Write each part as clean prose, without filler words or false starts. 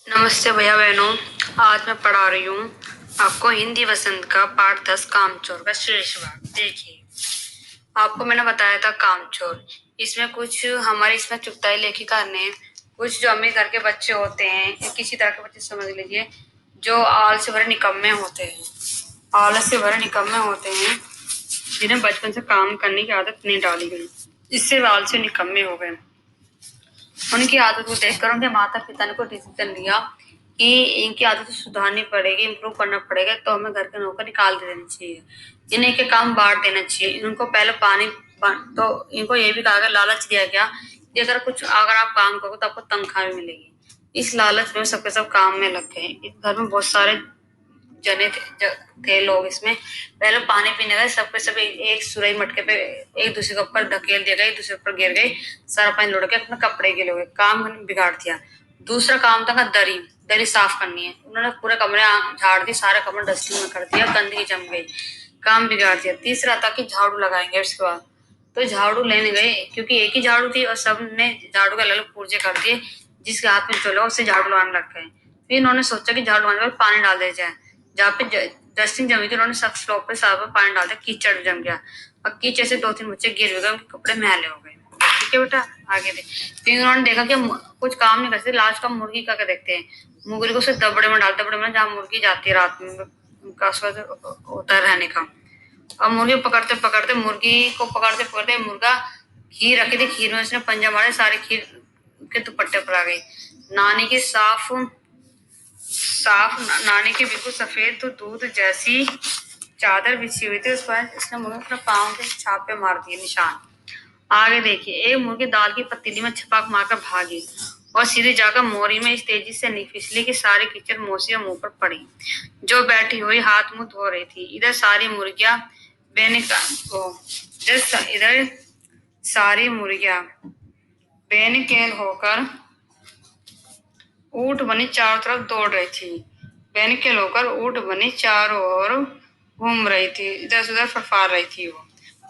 नमस्ते भैया बहनों। आज मैं पढ़ा रही हूँ आपको हिंदी वसंत का पाठ 10 कामचोर का शेष भाग। देखिए, आपको मैंने बताया था कामचोर। इसमें कुछ हमारे इसमें चुगताई लेखिका ने कुछ जो अमीर घर के बच्चे होते हैं या किसी तरह के बच्चे समझ लीजिए जो आलस से भरे निकम्मे होते हैं, आलस से भरे निकम्मे होते हैं जिन्हें बचपन से काम करने की आदत नहीं डाली गई, इससे वे आलसी निकम्मे हो गए। उनकी आदत को देखकर उनके माता पिता ने कोई डिसीजन लिया कि इनकी आदत सुधारनी पड़ेगी, इम्प्रूव करना पड़ेगा, तो हमें घर के नौकर निकाल देना चाहिए, इन्हें के काम बांट देना चाहिए। इनको पहले तो इनको ये भी कहा गया, लालच दिया गया कि अगर आप काम करोगे तो आपको तनख्वाह भी मिलेगी। इस लालच में सबके सब काम में लग गए। इस घर में बहुत सारे जने थे लोग। इसमें पहले पानी पीने गए, सबके सब एक सुराही मटके पे एक दूसरे के ऊपर धकेल दिया गया, एक दूसरे ऊपर गिर गए, सारा पानी लुढ़क के अपने कपड़े गिले हुए, काम बिगाड़ दिया। दूसरा काम था दरी दरी साफ करनी है। उन्होंने पूरे कमरे झाड़ दी, सारे कमरे डस्टबिन में कर दिया, गंदगी जम गई, काम बिगाड़ दिया। तीसरा था कि झाड़ू लगाएंगे। उसके बाद तो झाड़ू लेने गए, क्योंकि एक ही झाड़ू थी और सबने झाड़ू के अलग पूर्जे कर दिए, जिसके हाथ में चलो उससे झाड़ू लगाने रख गए। फिर इन्होंने सोचा कि झाड़ू लगाने के बाद पानी डाल दिया जाए। जहाँ पे डस्टिंग जमी थी उन्होंने सब फ्लोर पे साफ पानी डाल दिया, कीचड़ जम गया और कीचड़ से 2-3 बच्चे गिर भी गए, उनके कपड़े मैले हो गए। ठीक है बेटा, आगे दे। फिर उन्होंने देखा कि कुछ काम नहीं कर सकते, लास्ट का मुर्गी का देखते हैं। मुर्गी को सिर्फ दबड़े में दबड़े में जहाँ मुर्गी जाती है रात में, उनका होता है रहने का। और मुर्गी पकड़ते पकड़ते मुर्गा खीर रखी थी, खीर में उसने पंजा मारे, सारे खीर के दुपट्टे पर आ गई। नानी की साफ साफ नानी की बिल्कुल सफेद तो दूध जैसी चादर बिछी हुई थी, उस पर इसने मुर्गे अपने पाँव के छापे मार दिए, निशान। आगे देखिए, एक मुर्गी दाल की पतीली में छपाक मारकर भागी और सीधे जाकर मोरी में इस तेजी से फिसली कि सारी कीचड़ मौसी के मुंह पर पड़ी, जो बैठी हुई हाथ मुंह धो रही थी। इधर सारी मुर्गियां इधर सारी मुर्गियां बेनकेल होकर ऊँट बनी चारों तरफ दौड़ रही थी। बेनकेल होकर ऊँट बनी चारों ओर घूम रही थी, इधर से उधर फड़फड़ा रही थी।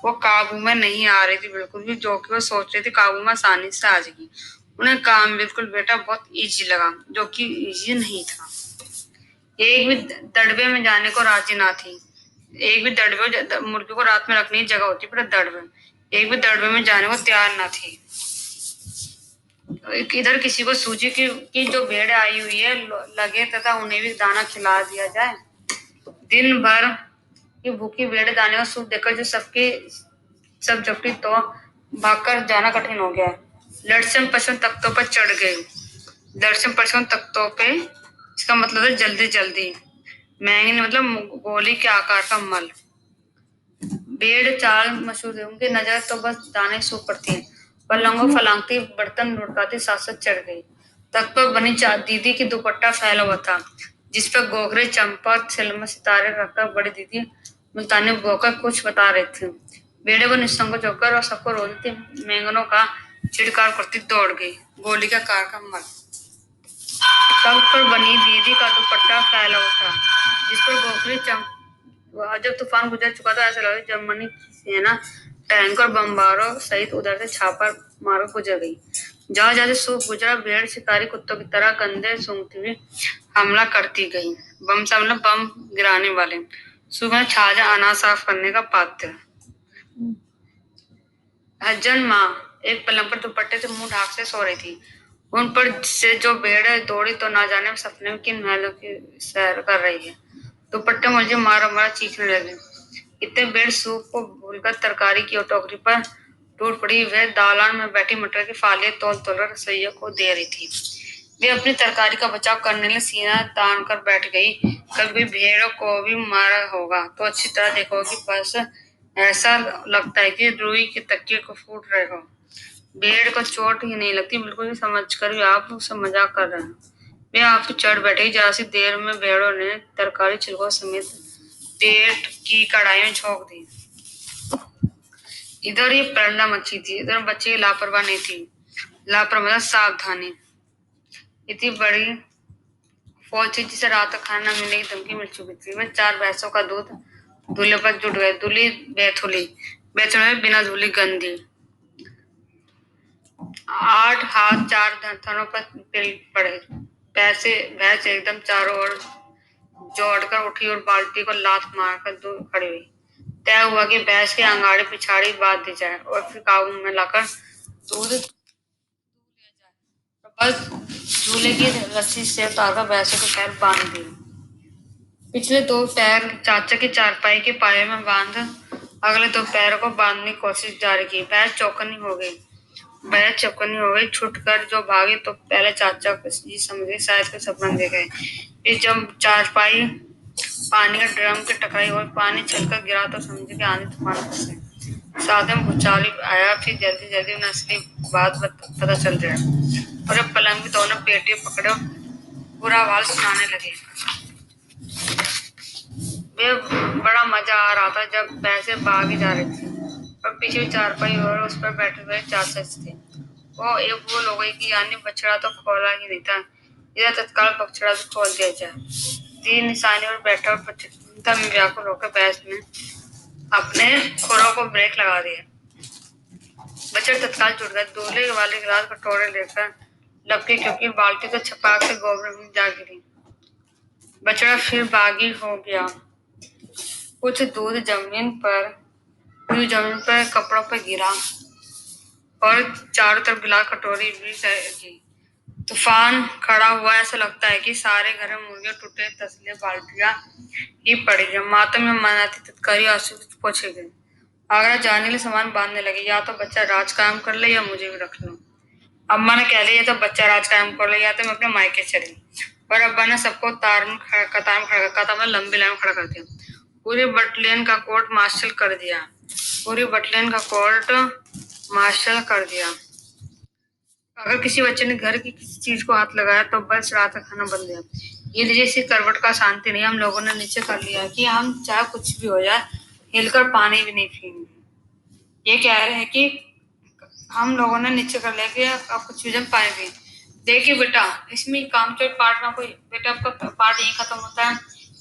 वो काबू में नहीं आ रही थी बिल्कुल भी, जो कि वो सोच रही थी काबू में आसानी से आ जाएगी। उन्हें काम बिल्कुल बेटा बहुत इजी लगा, जो कि इजी नहीं था। एक भी दड़बे में जाने को राजी ना थी। एक भी दड़बे, मुर्गी को रात में रखने की जगह होती पर दड़बे, एक भी दड़बे में जाने को तैयार ना थी। इधर किसी को सूझी कि जो भेड़ आई हुई है लगे तथा उन्हें भी दाना खिला दिया जाए। दिन भर की भूखी भेड़ दाने का सूप देखकर जो सब झपटी तो भागकर जाना कठिन हो गया। लड़सम पसंद तख्तों पर चढ़ गई। लड़सम पसंद तख्तों पे, इसका मतलब है जल्दी जल्दी। महंगी मतलब गोली के आकार का मल। भेड़ चाल मशहूर है, उनकी नजर तो बस दाने सूख पड़ती है। पलंगों फलांगती बर्तन लुढ़काती साथ साथ चढ़ गई। तख्त पर बनी दीदी की दुपट्टा फैला हुआ था, जिस पर गोखरे चंपा सितारे रखकर बड़ी दीदी मुल्तानी बोकर कुछ बता रही थी। बेड़े को निस्संकोच होकर और सबको रोती मेंगनों का छिड़काव करती दौड़ गई। गोली का कार का मल। तख्त पर बनी दीदी का दुपट्टा फैला हुआ था, जिस पर गोखरे चंपा। जब तूफान गुजर चुका था, ऐसा लगा जर्मनी की सेना टैंक और बमबारों सहित उधर से छापा मारो गुजर गई। जहां जहां से सूख गुजरा, भेड़ शिकारी कुत्तों की तरह गंदे सूंघती हुई हमला करती गई। बम से मतलब बम गिराने वाले। सुबह छाजा अनाज साफ करने का पात्र। हज्जन माँ एक पलंग पर दुपट्टे से मुंह ढाक से सो रही थी। उन पर से जो भेड़ दौड़ी तो ना जाने सपने में किन महलों की सैर कर रही है। दुपट्टे मुझे मारा मारा चीखने लगे। इतने भेड़ सूप को भूलकर तरकारी की टोकरी पर टूट पड़ी। वह दालान में बैठी मटर की फालियां तोल तोल कर रसोइया को दे रही थी। वे अपनी तरकारी का बचाव करने लिए सीना तान कर बैठ गई। कभी भेड़ों को भी मारा होगा तो अच्छी तरह देखोगी, बस ऐसा लगता है कि रुई के तकिए को फूट रहे हो। भेड़ को चोट ही नहीं लगती, बिल्कुल भी समझ कर भी आप उससे मजाक कर रहे हैं। वे आपकी चढ़ बैठी। जरा सी देर में भेड़ों ने तरकारी छिलकों समेत पेट की कढ़ाई में झोंक दी। इधर ये परला मच्छी थी, इधर बच्चे की लापरवाही नहीं थी। लापरवाही मतलब सावधानी। इतनी बड़ी फौज थी जिसे रात तक खाना मिलने की धमकी मिल चुकी थी। वह 4 भैंसों का दूध दूल्हे पर जुट गए। दूल्ही बैथुली, बैथुली में बिना धुली गंदी। 8 हाथ 4 थनों पर पड़े भैंस एकदम चारों ओर जोड़कर उठी और बाल्टी को लात मारकर दूर खड़ी हुई। तय हुआ कि भैंस की अंगाड़ी पिछाड़ी बांध दी जाए और फिर काबू में लाकर दूध लिया जाए। तो बस झूले की रस्सी से उतारकर भैंसों के पैर बांध दिए। पिछले दो पैर चाचा की चारपाई के पाए में बांध अगले दो पैरों को बांधने की कोशिश जारी की। भैंस चौकन्नी हो गई, छूटकर जो भागी तो पहले चाचा को जी समझ गई, शायद कोई सपना देख गए। फिर जब चारपाई पानी के ड्रम के टकराई और पानी छलकर गिरा तो समझे कि आंधी तूफान फंसे। साथ में भूचाल आया। फिर जल्दी जल्दी उन्हें असली बात पता चल गया और अब पलंग में दोनों पेटी पकड़े बुरा हाल सुनाने लगे। वे बड़ा मजा आ रहा था जब भैंसे भागी जा रही थी और पीछे चारपाई और उस पर बैठे हुए चाचा थे। वो एक भूल हो गई कि यानी बछड़ा तो खोला ही नहीं था, इधर तत्काल बछड़ा भी खोल दिया जाए। तीन निशाने पर बैठा और चिंता में व्याकुल होकर भैंस ने अपने खुरों को ब्रेक लगा दिया। बछड़ा तत्काल जुट गया। दूल्हे वाले गिलास कटोरे लेकर लपकी क्योंकि बाल्टी तो छपाक से गोबर में जा गिरी। बछड़ा फिर बागी हो गया। कुछ दूध जमीन पर कपड़ों पर गिरा और चारों तरफ गिलास कटोरी भी गिरी। तूफान खड़ा हुआ। ऐसा लगता है कि सारे घर में मुर्गे टूटे तसले बाल्टियां ही पड़ी है। मातम में मनाती तत्कारी आंसू पोछे गए। आगरा जाने के लिए सामान बांधने लगे। या तो बच्चा राज कायम कर ले या मुझे भी रख लो। अम्मा ने कह लिया तो बच्चा राज कायम कर ले या तो मैं अपने मायके चली। और अब्बा ने सबको कतार में लंबी लाइन खड़ा कर दिया। पूरी बटालियन का कोर्ट मार्शल कर दिया। अगर किसी बच्चे ने घर की किसी चीज को हाथ लगाया तो बस रात का खाना बन गया। ये जैसी करवट का शांति नहीं। हम लोगों ने नीचे कर लिया कि हम चाहे कुछ भी हो जाए हिलकर पानी भी नहीं पिएंगे। ये कह रहे हैं कि हम लोगों ने नीचे कर लिया कि अब कुछ भी पानी पिए। देखिए बेटा, इसमें कामचोर पार्ट में कोई बेटा आपका पार्ट यही खत्म होता है।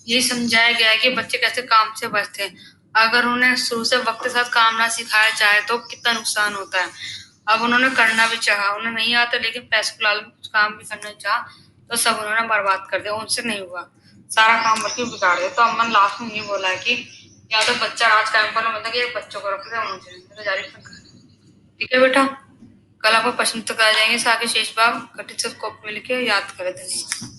ये समझाया गया है कि बच्चे कैसे काम से बचते हैं। अगर उन्हें शुरू से वक्त के साथ काम ना सिखाया जाए तो कितना नुकसान होता है। अब उन्होंने करना भी चाहा, उन्हें नहीं आता, लेकिन पैसे को लालच में कुछ काम भी करना चाहा तो सब उन्होंने बर्बाद कर दिया। उनसे नहीं हुआ, सारा काम बल्कि बिगाड़ दिया। तो अम्मा लास्ट में ये बोला है कि या तो बच्चा राज कायम करना, मतलब कि बच्चों को रख दे जारी। ठीक है बेटा, कल आपको प्रश्न उत्तर कराए जाएंगे। साथ ही शेष भाग कटित कॉपी में लिखे याद करें। धन्यवाद।